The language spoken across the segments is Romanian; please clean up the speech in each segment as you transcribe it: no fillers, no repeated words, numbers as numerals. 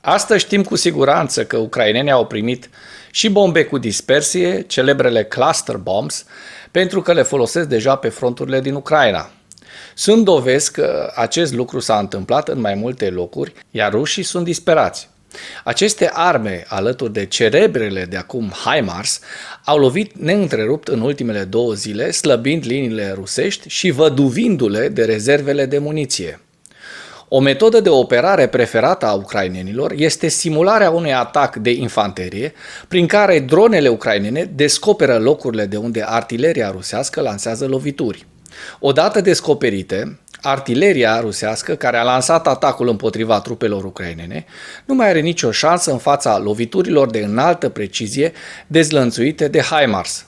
Astăzi știm cu siguranță că ucrainenii au primit și bombe cu dispersie, celebrele cluster bombs, pentru că le folosesc deja pe fronturile din Ucraina. Sunt dovezi că acest lucru s-a întâmplat în mai multe locuri, iar rușii sunt disperați. Aceste arme, alături de cerebrele de acum HIMARS, au lovit neîntrerupt în ultimele 2 zile, slăbind liniile rusești și văduvindu-le de rezervele de muniție. O metodă de operare preferată a ucrainenilor este simularea unui atac de infanterie, prin care dronele ucrainene descoperă locurile de unde artileria rusească lansează lovituri. Odată descoperite, artileria rusească, care a lansat atacul împotriva trupelor ucrainene, nu mai are nicio șansă în fața loviturilor de înaltă precizie dezlănțuite de HIMARS.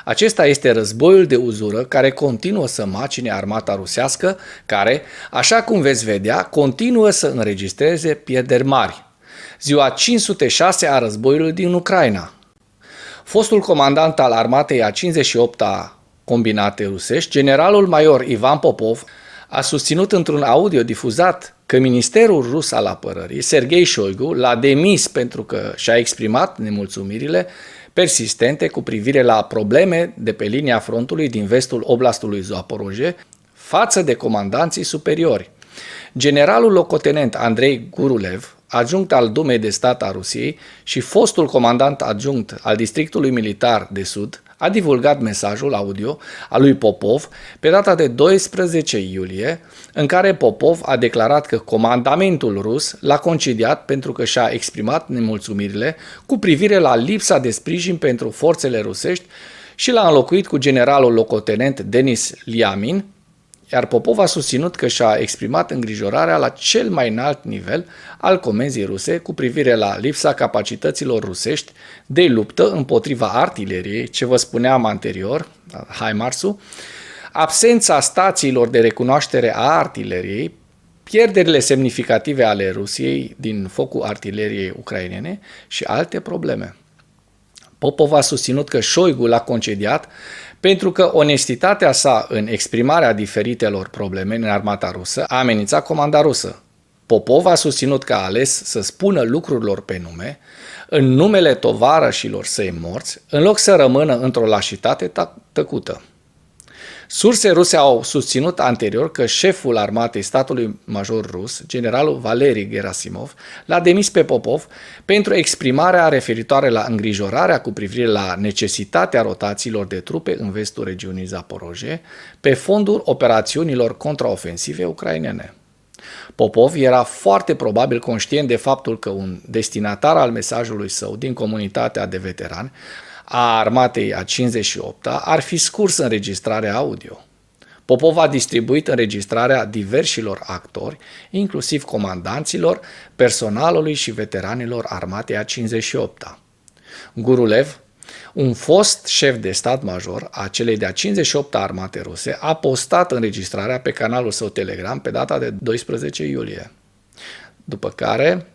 Acesta este războiul de uzură care continuă să macine armata rusească, care, așa cum veți vedea, continuă să înregistreze pierderi mari. Ziua 506 a războiului din Ucraina. Fostul comandant al armatei a 58-a combinate rusești, generalul major Ivan Popov, a susținut într-un audio difuzat că Ministerul Rus al Apărării, Sergei Shoigu, l-a demis pentru că și-a exprimat nemulțumirile persistente cu privire la probleme de pe linia frontului din vestul oblastului Zaporozhye față de comandanții superiori. Generalul locotenent Andrei Gurulev, adjunct al Dumei de Stat a Rusiei și fostul comandant adjunct al Districtului Militar de Sud, a divulgat mesajul audio al lui Popov pe data de 12 iulie, în care Popov a declarat că comandamentul rus l-a concediat pentru că și-a exprimat nemulțumirile cu privire la lipsa de sprijin pentru forțele rusești și l-a înlocuit cu generalul locotenent Denis Liamin, iar Popov a susținut că și-a exprimat îngrijorarea la cel mai înalt nivel al comenzii ruse cu privire la lipsa capacităților rusești de luptă împotriva artileriei, ce vă spuneam anterior, HIMARS-ul, absența stațiilor de recunoaștere a artileriei, pierderile semnificative ale Rusiei din focul artileriei ucrainene și alte probleme. Popov a susținut că Shoigu l-a concediat pentru că onestitatea sa în exprimarea diferitelor probleme în armata rusă a amenințat comanda rusă. Popov a susținut că a ales să spună lucrurilor pe nume, în numele tovarășilor săi morți, în loc să rămână într-o lașitate tăcută. Surse ruse au susținut anterior că șeful armatei statului major rus, generalul Valeri Gerasimov, l-a demis pe Popov pentru exprimarea referitoare la îngrijorarea cu privire la necesitatea rotațiilor de trupe în vestul regiunii Zaporozhye pe fondul operațiunilor contraofensive ucrainene. Popov era foarte probabil conștient de faptul că un destinatar al mesajului său din comunitatea de veterani a armatei a 58-a ar fi scurs înregistrarea audio. Popov a distribuit înregistrarea diversilor actori, inclusiv comandanților, personalului și veteranilor armatei a 58-a. Gurulev, un fost șef de stat major a celei de-a 58-a armate ruse, a postat înregistrarea pe canalul său Telegram pe data de 12 iulie. După care,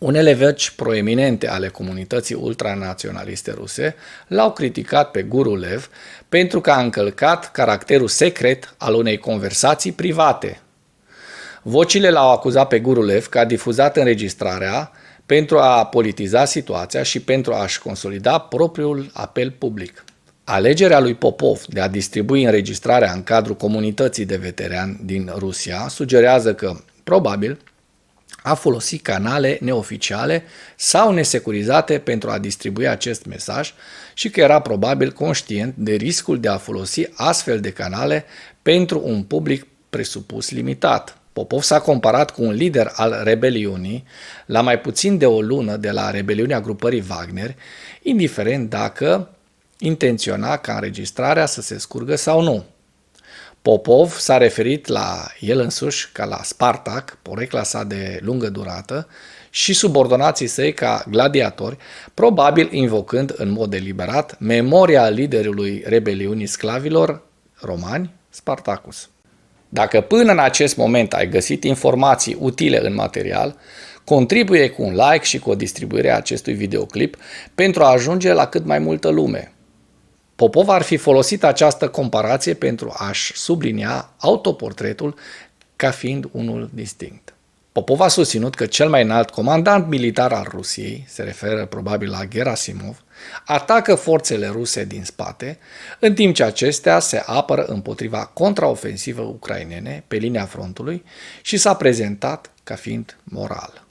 unele voci proeminente ale comunității ultranaționaliste ruse l-au criticat pe Gurulev pentru că a încălcat caracterul secret al unei conversații private. Vocile l-au acuzat pe Gurulev că a difuzat înregistrarea pentru a politiza situația și pentru a-și consolida propriul apel public. Alegerea lui Popov de a distribui înregistrarea în cadrul comunității de veterani din Rusia sugerează că, probabil, a folosit canale neoficiale sau nesecurizate pentru a distribui acest mesaj și că era probabil conștient de riscul de a folosi astfel de canale pentru un public presupus limitat. Popov s-a comparat cu un lider al rebeliunii la mai puțin de o lună de la rebeliunea grupării Wagner, indiferent dacă intenționa ca înregistrarea să se scurgă sau nu. Popov s-a referit la el însuși ca la Spartak, porecla sa de lungă durată, și subordonații săi ca gladiatori, probabil invocând în mod deliberat memoria liderului rebeliunii sclavilor romani, Spartacus. Dacă până în acest moment ai găsit informații utile în material, contribuie cu un like și cu o distribuire a acestui videoclip pentru a ajunge la cât mai multă lume. Popov ar fi folosit această comparație pentru a-și sublinia autoportretul ca fiind unul distinct. Popov a susținut că cel mai înalt comandant militar al Rusiei, se referă probabil la Gerasimov, atacă forțele ruse din spate, în timp ce acestea se apără împotriva contraofensivă ucrainene pe linia frontului și s-a prezentat ca fiind moral.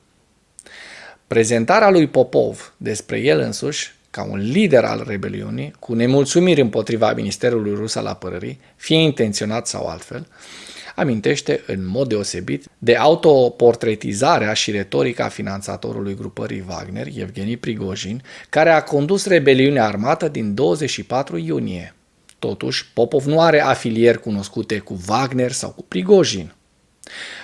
Prezentarea lui Popov despre el însuși ca un lider al rebeliunii, cu nemulțumiri împotriva Ministerului Rus al Apărării, fie intenționat sau altfel, amintește în mod deosebit de autoportretizarea și retorica finanțatorului grupării Wagner, Evgeni Prigojin, care a condus rebeliunea armată din 24 iunie. Totuși, Popov nu are afilieri cunoscute cu Wagner sau cu Prigojin.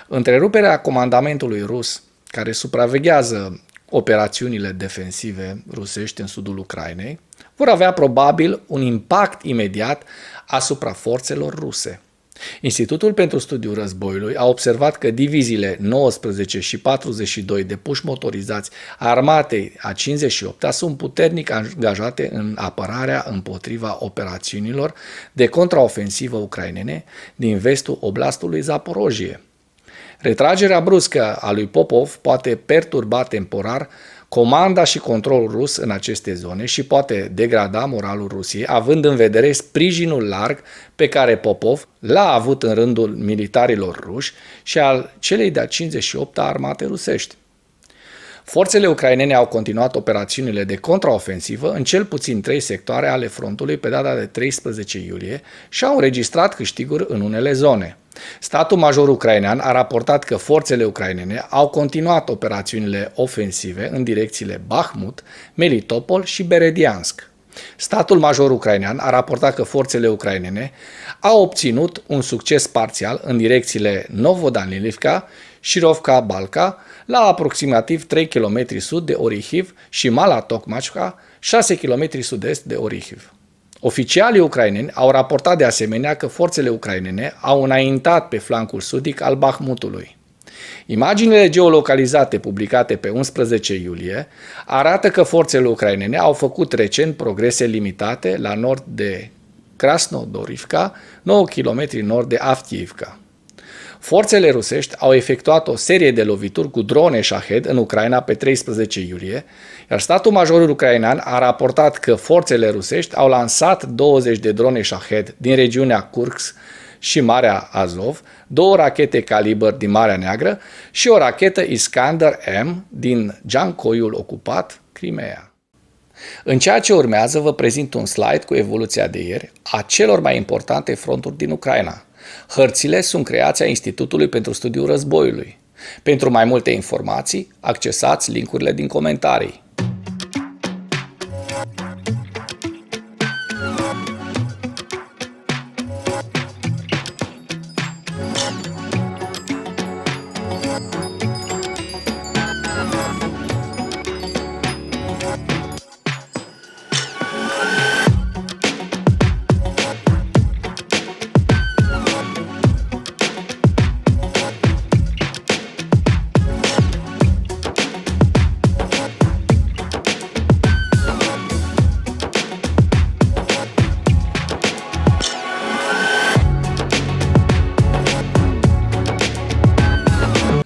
Întreruperea comandamentului rus, care supraveghează operațiunile defensive rusești în sudul Ucrainei, vor avea probabil un impact imediat asupra forțelor ruse. Institutul pentru Studiul Războiului a observat că diviziile 19 și 42 de puși motorizați a armatei a 58-a sunt puternic angajate în apărarea împotriva operațiunilor de contraofensivă ucrainene din vestul oblastului Zaporojie. Retragerea bruscă a lui Popov poate perturba temporar comanda și controlul rus în aceste zone și poate degrada moralul Rusiei, având în vedere sprijinul larg pe care Popov l-a avut în rândul militarilor ruși și al celei de-a 58-a armate rusești. Forțele ucrainene au continuat operațiunile de contraofensivă în cel puțin 3 sectoare ale frontului pe data de 13 iulie și au înregistrat câștiguri în unele zone. Statul major ucrainean a raportat că forțele ucrainene au continuat operațiunile ofensive în direcțiile Bahmut, Melitopol și Berediansk. Statul major ucrainean a raportat că forțele ucrainene au obținut un succes parțial în direcțiile Novodanilivka, Shirovka-Balka, la aproximativ 3 km sud de Orihiv și Mala-Tokmachka, 6 km sud-est de Orihiv. Oficialii ucraineni au raportat de asemenea că forțele ucrainene au înaintat pe flancul sudic al Bahmutului. Imaginile geolocalizate publicate pe 11 iulie arată că forțele ucrainene au făcut recent progrese limitate la nord de Krasnodorivka, 9 km nord de Avdiivka. Forțele rusești au efectuat o serie de lovituri cu drone Shahed în Ucraina pe 13 iulie, iar statul major ucrainean a raportat că forțele rusești au lansat 20 de drone Shahed din regiunea Kursk și Marea Azov, 2 rachete Kalibr din Marea Neagră și o rachetă Iskander-M din Giancoiul ocupat, Crimea. În ceea ce urmează vă prezint un slide cu evoluția de ieri a celor mai importante fronturi din Ucraina. Hărțile sunt creația Institutului pentru Studiul Războiului. Pentru mai multe informații, accesați linkurile din comentarii.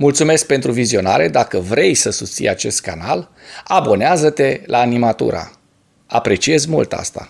Mulțumesc pentru vizionare. Dacă vrei să susții acest canal, abonează-te la Animatura. Apreciez mult asta.